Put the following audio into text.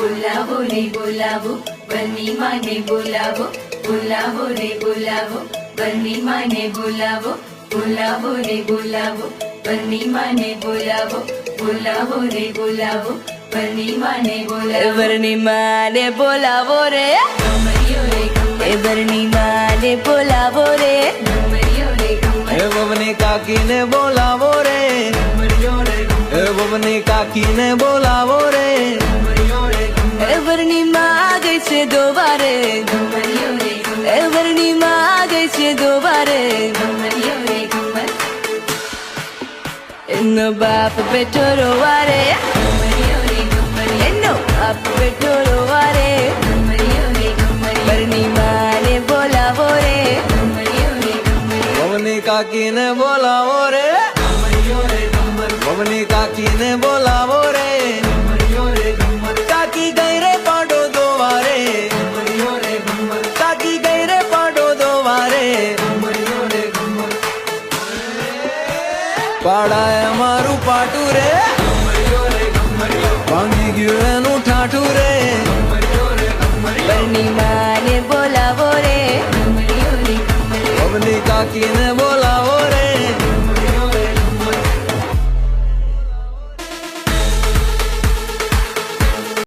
बोलावो रे बोलावो बन्नी माने बोलावो बोलावो रे बोलावो बन्नी माने बोलावो बोलावो रे बोलावो बन्नी माने बोलावो बोलावो रे बोलावो बन्नी माने बोलावो बन्नी माने बोलावो रे बन्नी माने बोलावो रे बबनी काकी ने बोलावो रे बबनी काकी ने बोलावो रे बरनी माँ आ गई छे दोबारे बरनी माँ आ गई छे दोबारे एनो बाप बेटो रोवारे एनो बाप बेटो रोवारे बरनी माँ ने बोलावो रे बबनी काकी ने बोलावो रे बबनी काकी ने बोलावो रे काकी गई रे पाडो दोवारे काकी गई रे पाडो दोवारे पाड़ा है मारू पाटू रे भांगी गयो एनु ठाठू रे बरनी माँ